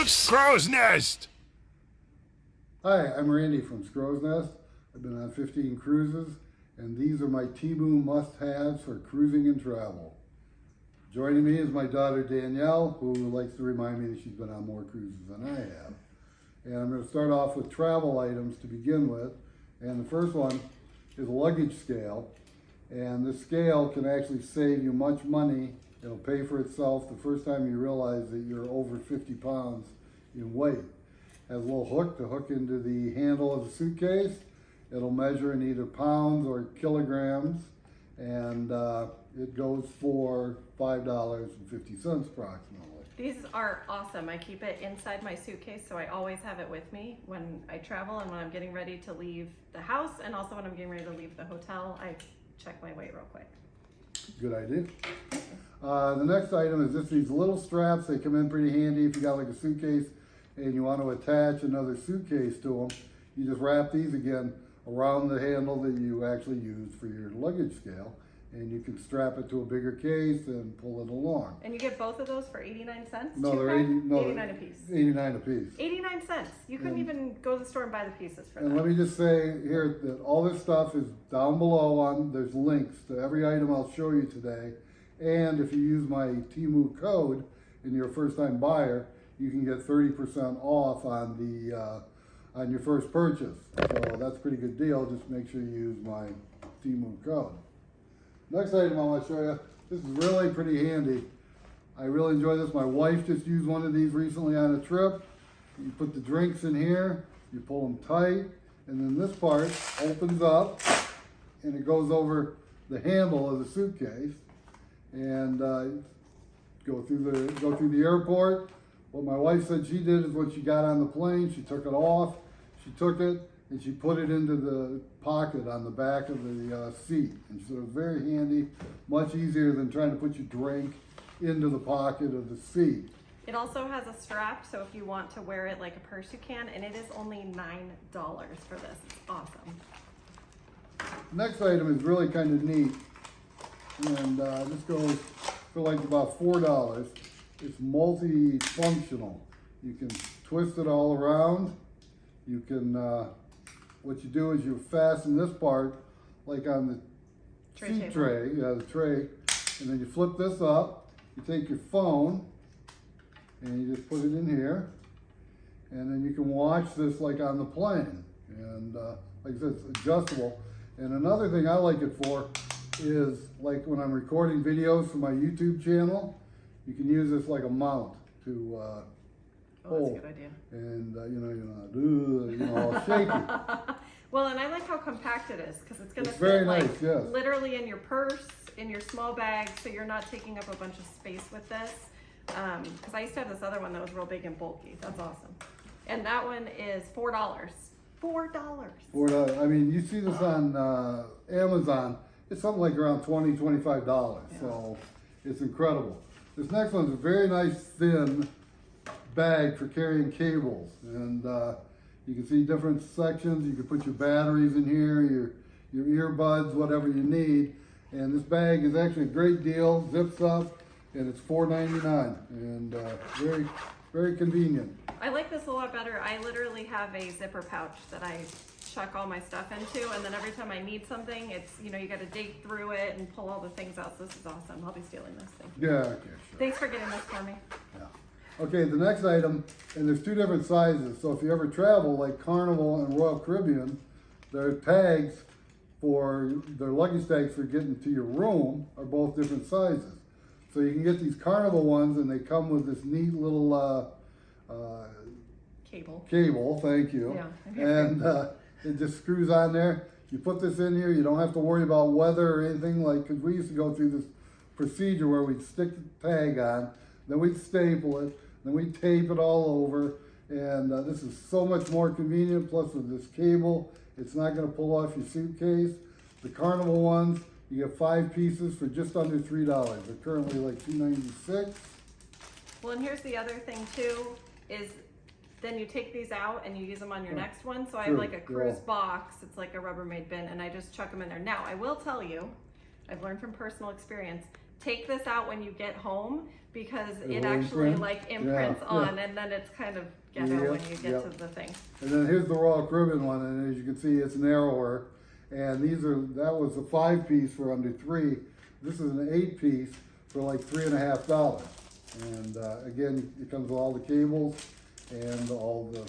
Crow's Nest! Hi, I'm Randy from Crow's Nest. I've been on 15 cruises, and these are my TEMU must-haves for cruising and travel. Joining me is my daughter Danielle, who likes to remind me that she's been on more cruises than I have. And I'm going to start off with travel items to begin with. And the first one is a luggage scale. And this scale can actually save you much money. It'll pay for itself the first time you realize that you're over 50 pounds in weight. It has a little hook to hook into the handle of the suitcase. It'll measure in either pounds or kilograms, and it goes for $5.50 approximately. These are awesome. I keep it inside my suitcase, so I always have it with me when I travel and when I'm getting ready to leave the house, and also when I'm getting ready to leave the hotel. I check my weight real quick. Good idea. The next item is just these little straps. They come in pretty handy if you got like a suitcase and you want to attach another suitcase to them. You just wrap these again around the handle that you actually use for your luggage scale, and you can strap it to a bigger case and pull it along. And you get both of those for 89 cents? No, they're 89 a piece. 89 a piece. 89 cents. You couldn't even go to the store and buy the pieces for And that. let me just say here that all this stuff is down below. There's links to every item I'll show you today. And if you use my TEMU code and you're a first-time buyer, you can get 30% off on the on your first purchase. So that's a pretty good deal. Just make sure you use my TEMU code. Next item I want to show you. This is really pretty handy. I really enjoy this. My wife just used one of these recently on a trip. You put the drinks in here, you pull them tight, and then this part opens up and it goes over the handle of the suitcase, and go through the airport. What my wife said she did is when she got on the plane, she took it off, she took it, and she put it into the pocket on the back of the seat. And so it was very handy, much easier than trying to put your drink into the pocket of the seat. It also has a strap, so if you want to wear it like a purse, you can, and it is only $9 for this. It's awesome. Next item is really kind of neat, and this goes for like about $4. It's multifunctional. You can twist it all around. You can, what you do is you fasten this part like on the seat tray, the tray, and then you flip this up. You take your phone and you just put it in here, and then you can watch this like on the plane. And like I said, it's adjustable. And another thing I like it for is like when I'm recording videos for my YouTube channel, you can use this like a mount to hold. That's a good idea. And you're not all shaky. Well, and I like how compact it is, because it's going to fit very like nice, yes. literally in your purse, in your small bag, so you're not taking up a bunch of space with this. Because I used to have this other one that was real big and bulky. That's awesome. And that one is $4. $4. $4. I mean, you see this on Amazon. It's something like around $20, $25. Yeah. So it's incredible. This next one's a very nice thin bag for carrying cables, and you can see different sections. You can put your batteries in here, your earbuds, whatever you need. And this bag is actually a great deal. Zips up, and it's $4.99, and very, very convenient. I like this a lot better. I literally have a zipper pouch that I chuck all my stuff into, and then every time I need something, it's, you got to dig through it and pull all the things out. So this is awesome. I'll be stealing this thing. Yeah, okay, sure. Thanks for getting this for me. Yeah. Okay, the next item, and there's two different sizes. So if you ever travel like Carnival and Royal Caribbean, their tags for their luggage tags for getting to your room are both different sizes. So you can get these Carnival ones, and they come with this neat little cable. Thank you. Yeah, and it just screws on there. You put this in here. You don't have to worry about weather or anything, because we used to go through this procedure where we'd stick the tag on, then we'd staple it, then we'd tape it all over, and this is so much more convenient. Plus with this cable, it's not going to pull off your suitcase. The Carnival ones, you get 5 pieces for just under $3. They're currently like $2.96. Well, and here's the other thing too, is then you take these out and you use them on your next one. So I have like a cruise box. It's like a Rubbermaid bin, and I just chuck them in there. Now, I will tell you, I've learned from personal experience, take this out when you get home because it will actually imprint? like imprints Yeah, on yeah. and then it's kind of ghetto Yep, when you get yep. to the thing. And then here's the raw ribbon one, and as you can see, it's narrower. And that was a 5-piece for under $3. This is an 8-piece for like $3.50. And again, it comes with all the cables and all the.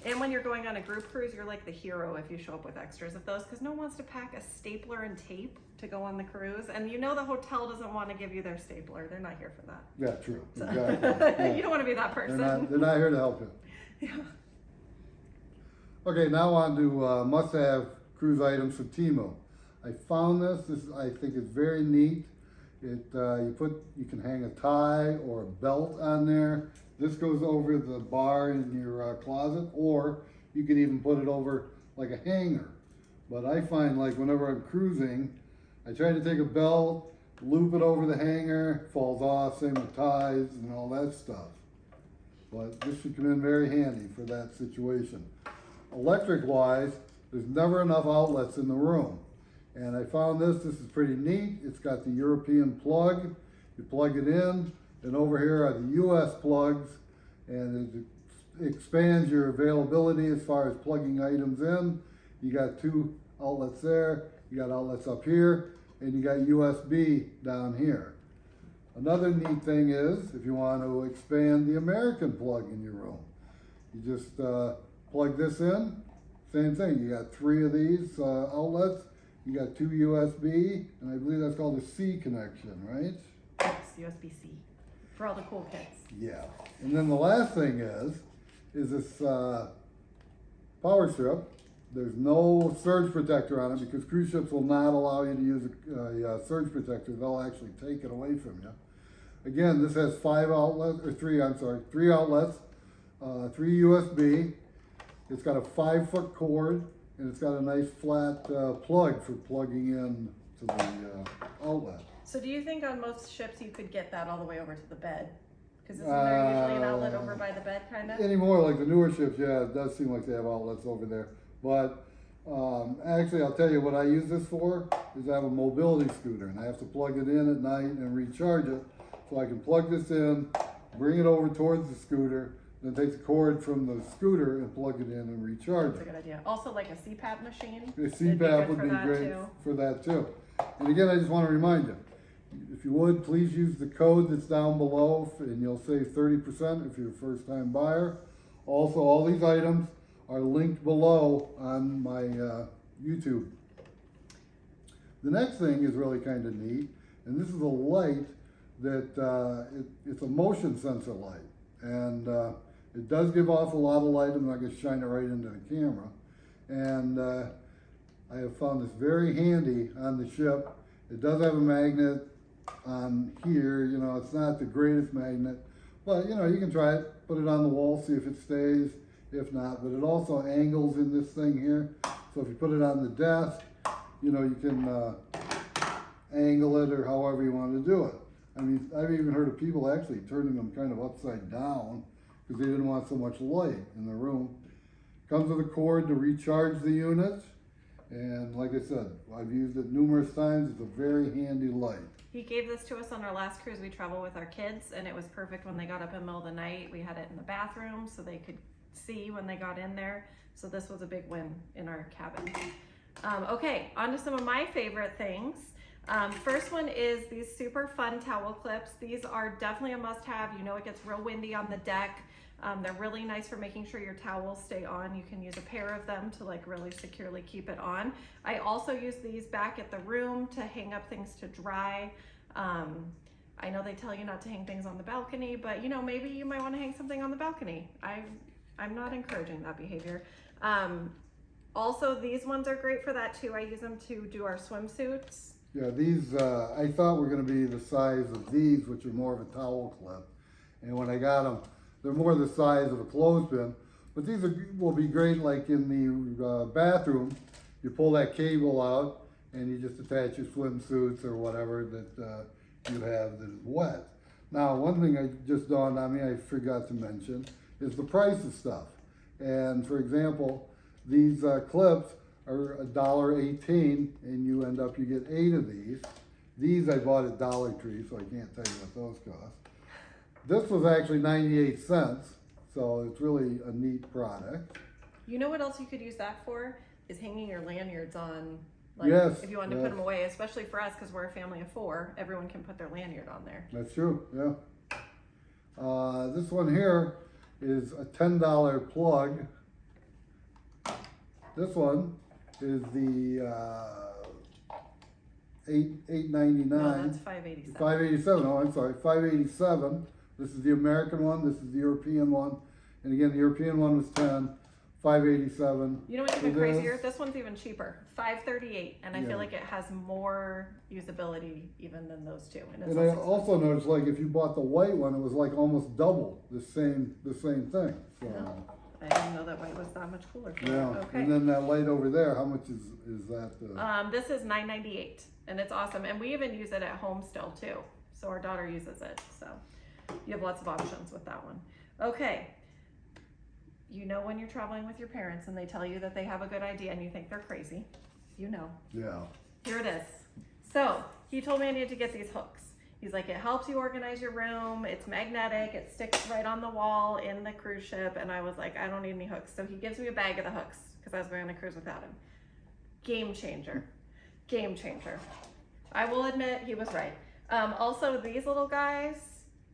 And when you're going on a group cruise, you're like the hero if you show up with extras of those, because no one wants to pack a stapler and tape to go on the cruise. And you know the hotel doesn't want to give you their stapler. They're not here for that. Yeah, true. So Exactly. Yeah. you don't want to be that person. They're not here to help you. Yeah. Okay, now on to must-have cruise items for TEMU. I found this. I think is very neat. You can hang a tie or a belt on there. This goes over the bar in your closet, or you can even put it over like a hanger. But I find like whenever I'm cruising, I try to take a belt, loop it over the hanger, falls off, same with ties and all that stuff. But this should come in very handy for that situation. Electric wise, there's never enough outlets in the room. And I found this is pretty neat. It's got the European plug. You plug it in, and over here are the US plugs, and it expands your availability as far as plugging items in. You got 2 outlets there, you got outlets up here, and you got USB down here. Another neat thing is, if you want to expand the American plug in your room, you just plug this in, same thing. You got 3 of these outlets. You got 2 USB, and I believe that's called a C connection, right? Yes, USB-C for all the cool kids. Yeah. And then the last thing is this power strip. There's no surge protector on it because cruise ships will not allow you to use a surge protector. They'll actually take it away from you. Again, this has 3 outlets, 3 USB. It's got a 5-foot cord, and it's got a nice flat plug for plugging in to the outlet. So do you think on most ships you could get that all the way over to the bed? Because isn't there usually an outlet over by the bed, kind of? Anymore, like the newer ships, yeah, it does seem like they have outlets over there. But actually, I'll tell you what I use this for is I have a mobility scooter, and I have to plug it in at night and recharge it. So I can plug this in, bring it over towards the scooter, then take the cord from the scooter and plug it in and recharge That's a it. good idea. Also, like a CPAP machine. The CPAP would be great for that too. And again, I just want to remind you, if you would, please use the code that's down below and you'll save 30% if you're a first time buyer. Also, all these items are linked below on my YouTube. The next thing is really kind of neat, and this is a light that it's a motion sensor light. And it does give off a lot of light. I'm not going to shine it right into the camera. And I have found this very handy on the ship. It does have a magnet on here. You know, it's not the greatest magnet, but you know, you can try it, put it on the wall, see if it stays. If not, but it also angles in this thing here. So if you put it on the desk, you know, you can angle it or however you want to do it. I mean, I've even heard of people actually turning them kind of upside down because they didn't want so much light in the room. Comes with a cord to recharge the unit. And like I said, I've used it numerous times. It's a very handy light. He gave this to us on our last cruise. We traveled with our kids, and it was perfect when they got up in the middle of the night. We had it in the bathroom so they could see when they got in there. So this was a big win in our cabin. Okay, on to some of my favorite things. First one is these super fun towel clips. These are definitely a must-have. You know, it gets real windy on the deck. They're really nice for making sure your towels stay on. You can use a pair of them to like really securely keep it on. I also use these back at the room to hang up things to dry. I know they tell you not to hang things on the balcony, but you know, maybe you might want to hang something on the balcony. I'm not encouraging that behavior. Also, these ones are great for that too. I use them to do our swimsuits. Yeah, these, I thought were going to be the size of these, which are more of a towel clip. And when I got them, they're more the size of a clothespin. But these will be great like in the bathroom. You pull that cable out and you just attach your swimsuits or whatever that you have that is wet. Now, one thing I just dawned on me, I forgot to mention, is the price of stuff. And for example, these clips are $1.18, and you get 8 of these. These I bought at Dollar Tree, so I can't tell you what those cost. This was actually 98 cents, so it's really a neat product. You know what else you could use that for? Is hanging your lanyards on. Like, Yes, if you wanted to yes. put them away, especially for us, because we're a family of 4, everyone can put their lanyard on there. That's true, yeah. This one here is a $10 plug. This one is the $8.99. No, that's $5.87. $5.87. Oh, I'm sorry, $5.87. This is the American one. This is the European one. And again, the European one was $10. $5.87. You know what's For even this. crazier? This one's even cheaper, $5.38, and I Yeah. feel like it has more usability even than those two. And, it's And I less also noticed, like, if you bought the white one, it was like almost double the same thing. So. expensive. I didn't know that white was that much cooler. For Yeah. it. Okay. And then that light over there, how much is that? This is $9.98, and it's awesome. And we even use it at home still too. So our daughter uses it. So you have lots of options with that one. Okay. You know when you're traveling with your parents and they tell you that they have a good idea and you think they're crazy. You know. Yeah. Here it is. So he told me I needed to get these hooks. He's like, it helps you organize your room. It's magnetic. It sticks right on the wall in the cruise ship. And I was like, I don't need any hooks. So he gives me a bag of the hooks because I was going on a cruise without him. Game changer. Game changer. I will admit he was right. Also, these little guys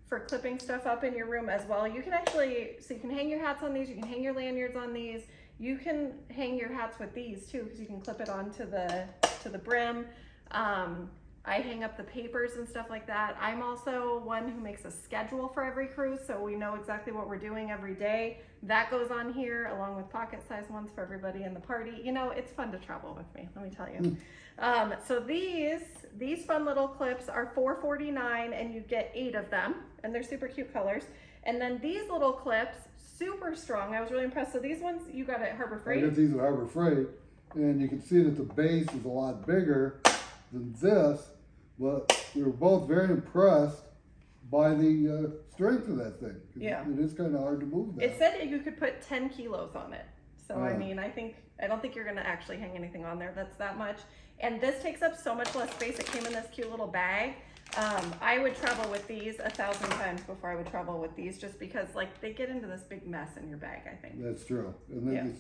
for clipping stuff up in your room as well. You can actually, so you can hang your hats on these. You can hang your lanyards on these. You can hang your hats with these too because you can clip it onto the brim. I hang up the papers and stuff like that. I'm also one who makes a schedule for every cruise, so we know exactly what we're doing every day. That goes on here along with pocket-sized ones for everybody in the party. You know, it's fun to travel with me, let me tell you. So these fun little clips are $4.49 and you get 8 of them, and they're super cute colors. And then these little clips, super strong. I was really impressed. So these ones you got at Harbor I Freight. got these at Harbor Freight, and you can see that the base is a lot bigger than this, but we were both very impressed by the strength of that thing. Yeah. It is kind of hard to move that. It said you could put 10 kilos on it. So, I Yeah. mean, I don't think you're going to actually hang anything on there that's that much. And this takes up so much less space. It came in this cute little bag. I would travel with these 1,000 times before I would travel with these just because, like, they get into this big mess in your bag, I think. That's true. And then Yeah.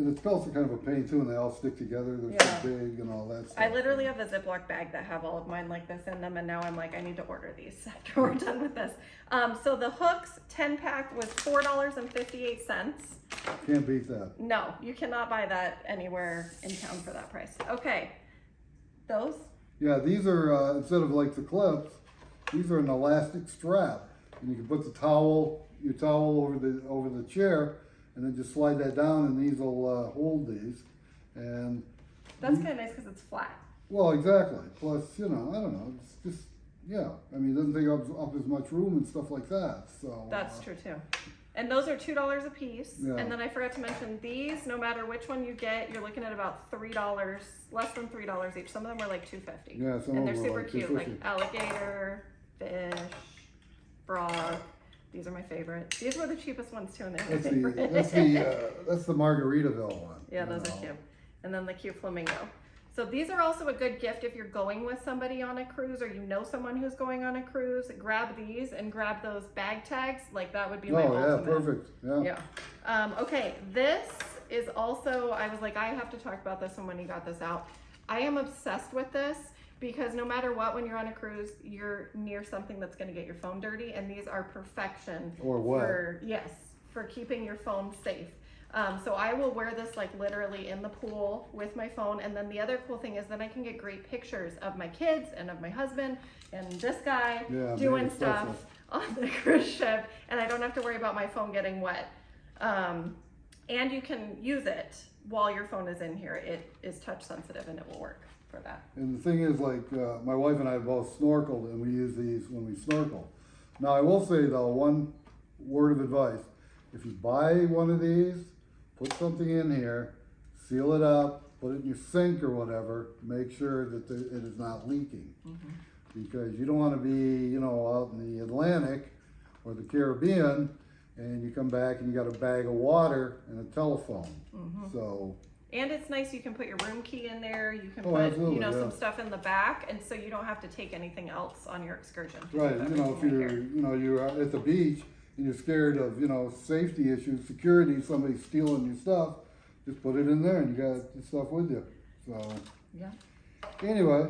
it's also kind of a pain too, and they all stick together. They're Yeah. so big and all that stuff. I literally have a Ziploc bag that have all of mine like this in them, and now I'm like, I need to order these after we're done with this. So the hooks 10-pack was $4.58. Can't beat that. No, you cannot buy that anywhere in town for that price. Okay, those? Yeah, these are, instead of like the clips, these are an elastic strap. And you can put your towel over the chair, and then just slide that down, and these will hold these. And That's kind of nice because it's flat. well, exactly. Plus, I don't know, it's just, yeah. I mean, it doesn't take up as much room and stuff like that. So That's true too. And those are $2 a piece. Yeah. And then I forgot to mention these, no matter which one you get, you're looking at about $3, less than $3 each. Some of them are like $2.50. Yeah, some and of they're them are super like cute, like $2.50. alligator, fish, frog. These are my favorite. These were the cheapest ones too, and they're my favorite. That's the Margaritaville one. Yeah, those are cute. And then the cute flamingo. So these are also a good gift if you're going with somebody on a cruise or you know someone who's going on a cruise. Grab these and grab those bag tags. Like that would be my ultimate. Oh, yeah, perfect. Yeah. Yeah. Okay, this is also, I was like, I have to talk about this when he got this out. I am obsessed with this because no matter what, when you're on a cruise, you're near something that's going to get your phone dirty, and these are perfection. Or what? For keeping your phone safe. So I will wear this like literally in the pool with my phone. And then the other cool thing is that I can get great pictures of my kids and of my husband and this guy doing maybe stuff on the cruise ship. And I don't have to worry about my phone getting wet. And you can use it while your phone is in here. It is touch sensitive and it will work for that. And the thing is, like, my wife and I both snorkeled, and we use these when we snorkel. Now, I will say, though, one word of advice. If you buy one of these, put something in here, seal it up, put it in your sink or whatever, make sure that it is not leaking. Mm-hmm. Because you don't want to be, out in the Atlantic or the Caribbean, and you come back and you got a bag of water and a telephone. Mm-hmm. So And it's nice, you can put your room key in there, you can Oh, put, absolutely, you know, yeah. some stuff in the back, and so you don't have to take anything else on your excursion. Right, you know, if Everything you're, right here. you know, you're at the beach and you're scared of, you know, safety issues, security, somebody stealing your stuff, just put it in there and you got the stuff with you. So, Yeah. anyway,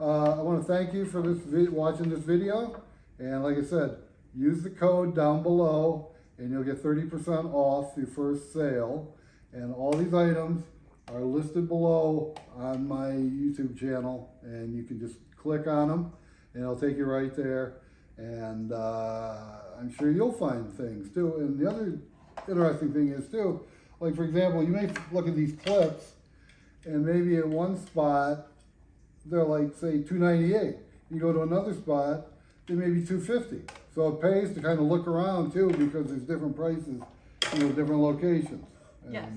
I want to thank you for this watching this video. And like I said, use the code down below and you'll get 30% off your first sale. And all these items are listed below on my YouTube channel, and you can just click on them and it'll take you right there. And I'm sure you'll find things too. And the other interesting thing is too, like for example, you may look at these clips and maybe at one spot they're like say $2.98. You go to another spot, they may be $2.50. So it pays to kind of look around too, because there's different prices, you know, different locations. Yes.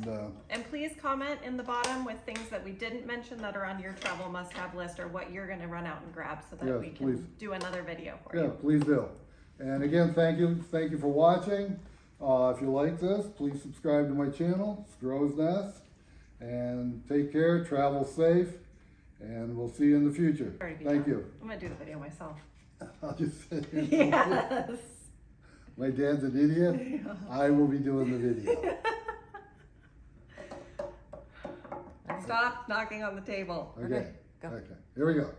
And please comment in the bottom with things that we didn't mention that are on your travel must-have list, or what you're going to run out and grab, so that Yes, we can please. do another video for Yeah, you. please do. And again, thank you for watching. If you like this, please subscribe to my channel, Stroh's Nest, and take care, travel safe, and we'll see you in the future. Already be Thank done. you. I'm going to do the video myself. I'll just sit here. Yes. My dad's an idiot. I will be doing the video. Stop knocking on the table. Okay. Go. Okay. Here we go.